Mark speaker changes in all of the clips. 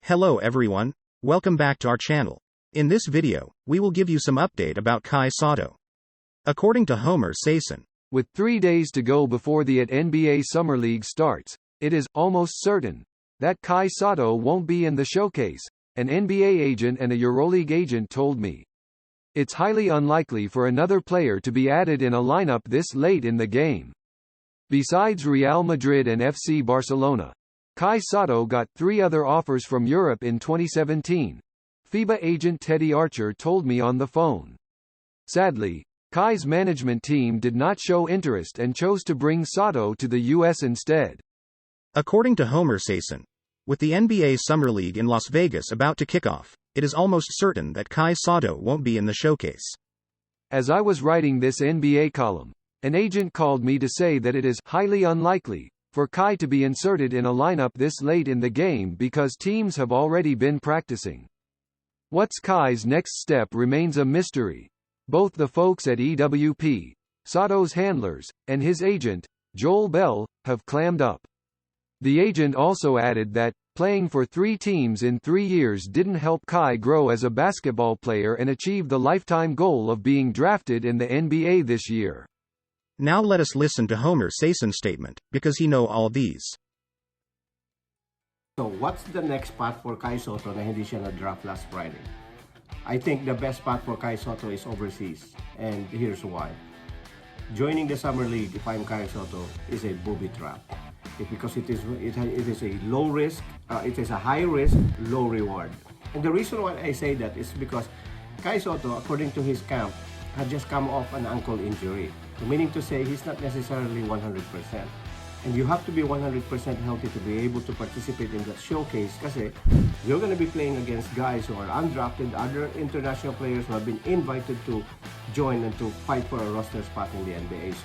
Speaker 1: Hello everyone, welcome back to our channel. In this video, we will give you some update about Kai Sotto. According to Homer Sason,
Speaker 2: with 3 days to go before the NBA Summer League starts, it is almost certain that Kai Sotto won't be in the showcase, an NBA agent and a EuroLeague agent told me. It's highly unlikely for another player to be added in a lineup this late in the game. Besides Real Madrid and FC Barcelona, Kai Sotto got 3 other offers from Europe in 2017. FIBA agent Teddy Archer told me on the phone. Sadly, Kai's management team did not show interest and chose to bring Sotto to the US instead.
Speaker 1: According to Homer Sason, with the NBA Summer League in Las Vegas about to kick off, it is almost certain that Kai Sotto won't be in the showcase.
Speaker 2: As I was writing this NBA column, an agent called me to say that it is highly unlikely for Kai to be inserted in a lineup this late in the game because teams have already been practicing. What's Kai's next step remains a mystery. Both the folks at EWP, Sotto's handlers, and his agent, Joel Bell, have clammed up. The agent also added that playing for 3 teams in 3 years didn't help Kai grow as a basketball player and achieve the lifetime goal of being drafted in the NBA this year.
Speaker 1: Now let us listen to Homer Sason's statement, because he know all these.
Speaker 3: So what's the next path for Kai Sotto na hindi siya na-draft last Friday? I think the best path for Kai Sotto is overseas, and here's why. Joining the Summer League, if I'm Kai Sotto, is a booby trap. Because it is a low risk, it is a high risk, low reward. And the reason why I say that is because Kai Sotto, according to his camp, had just come off an ankle injury. Meaning to say he's not necessarily 100%. And you have to be 100% healthy to be able to participate in that showcase kasi you're going to be playing against guys who are undrafted, other international players who have been invited to join and to fight for a roster spot in the NBA.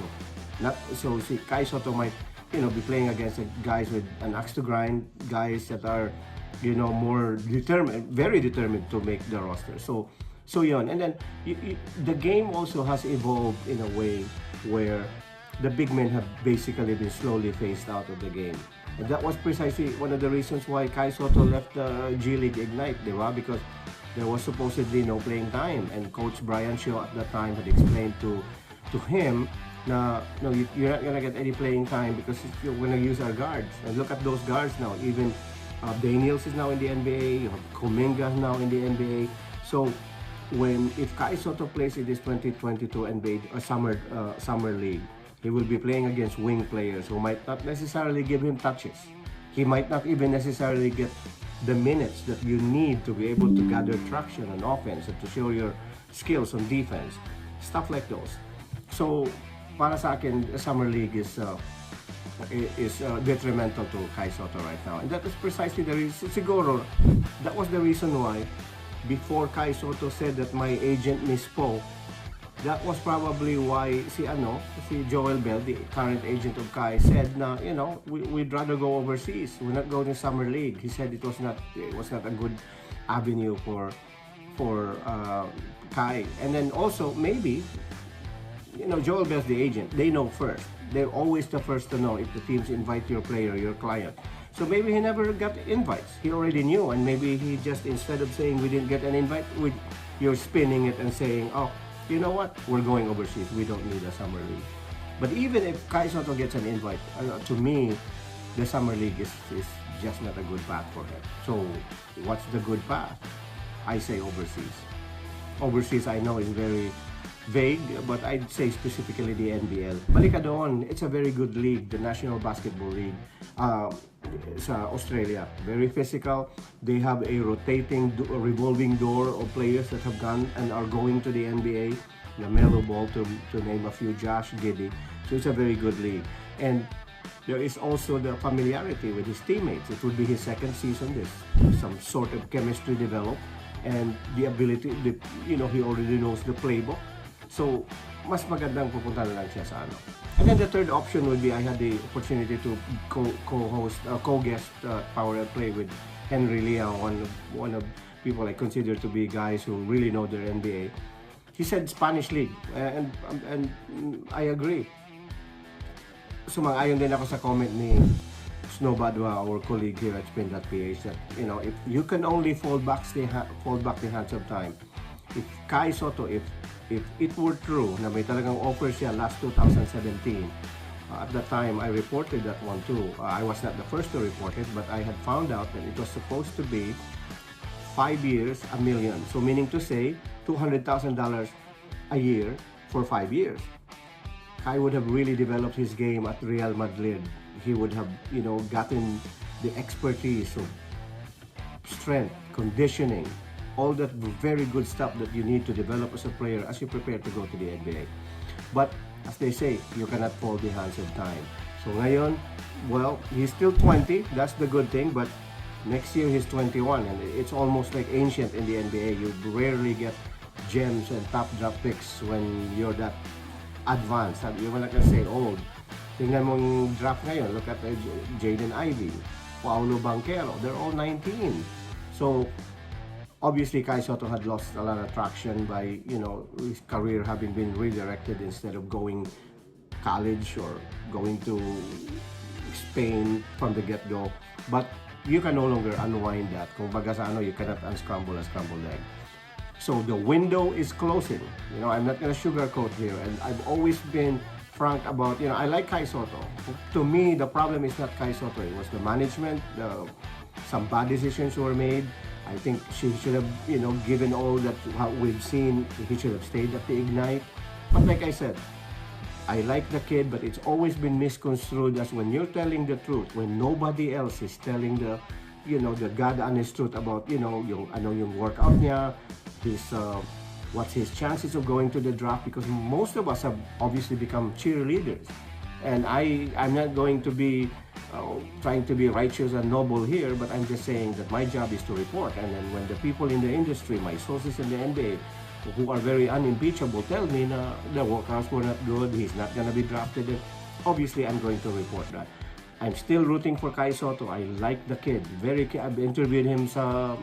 Speaker 3: So Kai Sotto might, be playing against guys with an axe to grind, guys that are, more determined, very determined to make the roster. So yun. And then the game also has evolved in a way where the big men have basically been slowly phased out of the game. And that was precisely one of the reasons why Kai Sotto left the G League Ignite, diba? Because there was supposedly no playing time. And Coach Brian Shaw at that time had explained to him, no, you're not gonna get any playing time because you're gonna use our guards. And look at those guards now. Even Daniels is now in the NBA, you have Kuminga now in the NBA. So if Kai Sotto plays in this 2022 NBA Summer League, he will be playing against wing players who might not necessarily give him touches. He might not even necessarily get the minutes that you need to be able to gather traction on offense and to show your skills on defense. Stuff like those. So, para sa akin, the Summer League is detrimental to Kai Sotto right now. And that is precisely the reason. Siguro, that was the reason why before Kai Sotto said that my agent misspoke, that was probably why si Joel Bell, the current agent of Kai, said na, we'd rather go overseas. We're not going to Summer League. He said it was not a good avenue for Kai. And then also maybe, Joel Bell's the agent. They know first. They're always the first to know if the teams invite your player, your client. So maybe he never got invites. He already knew, and maybe he just, instead of saying we didn't get an invite, you're spinning it and saying, oh, you know what? We're going overseas. We don't need a Summer League. But even if Kai Sotto gets an invite, to me, the Summer League is just not a good path for him. So what's the good path? I say overseas. Overseas, I know, is very vague, but I'd say specifically the NBL. Balik ka doon, it's a very good league, the National Basketball League sa Australia. Very physical. They have a revolving door of players that have gone and are going to the NBA. LaMelo Ball, to name a few, Josh Giddey. So it's a very good league. And there is also the familiarity with his teammates. It would be his second season. There's some sort of chemistry developed, and the ability, he already knows the playbook. So, mas magandang pupunta na lang siya sa ano. And then the third option would be I had the opportunity to co-guest Power and Play with Henry Liao, one of people I consider to be guys who really know their NBA. He said Spanish League, and I agree. Sumang-ayon din ako sa comment Snow Badwa, our colleague here at Spin.ph, that if you can only fold back the hands of time. If Kai Soto, if it were true na may talagang offer siya last 2017, at the time I reported that one too. I was not the first to report it, but I had found out that it was supposed to be 5 years, $1 million. So meaning to say, $200,000 a year for 5 years. Kai would have really developed his game at Real Madrid. He would have, gotten the expertise of strength, conditioning, all that very good stuff that you need to develop as a player as you prepare to go to the NBA. But as they say, you cannot fold the hands of time. So ngayon, well, he's still 20. That's the good thing. But next year he's 21, and it's almost like ancient in the NBA. You rarely get gems and top draft picks when you're that advanced. You're not gonna say old. Tingnan mo yung draft ngayon. Look at Jaden Ivey, Paolo Banchero. They're all 19. So obviously, Kai Soto had lost a lot of traction by, his career having been redirected instead of going college or going to Spain from the get-go. But you can no longer unwind that. Kung baga sa you cannot unscramble a scrambled egg. So the window is closing. I'm not gonna sugarcoat here, and I've always been frank about, I like Kai Soto. To me, the problem is not Kai Soto. It was the management. Some bad decisions were made. I think she should have, given all that we've seen, he should have stayed at the Ignite. But like I said, I like the kid, but it's always been misconstrued as when you're telling the truth, when nobody else is telling the God honest truth about, yung workout niya, what's his chances of going to the draft, because most of us have obviously become cheerleaders. And I'm not going to be trying to be righteous and noble here, but I'm just saying that my job is to report. And then when the people in the industry, my sources in the NBA, who are very unimpeachable, tell me na the workouts were not good, he's not going to be drafted, obviously I'm going to report that. I'm still rooting for Kai Soto. I like the kid. I've interviewed him sa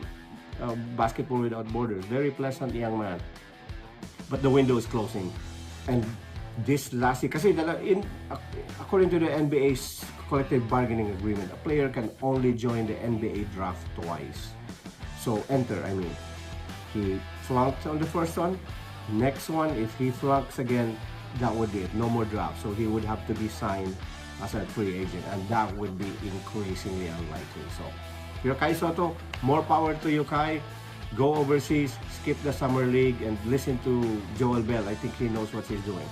Speaker 3: Basketball Without Borders. Very pleasant young man. But the window is closing. And this last year, kasi according to the NBA's collective bargaining agreement, a player can only join the NBA draft twice. So he flunked on the first one. Next one, if he flunks again, that would be it. No more draft. So he would have to be signed as a free agent, and that would be increasingly unlikely. So if you're Kai Soto, more power to you, Kai. Go overseas, skip the summer league, and listen to Joel Bell. I think he knows what he's doing.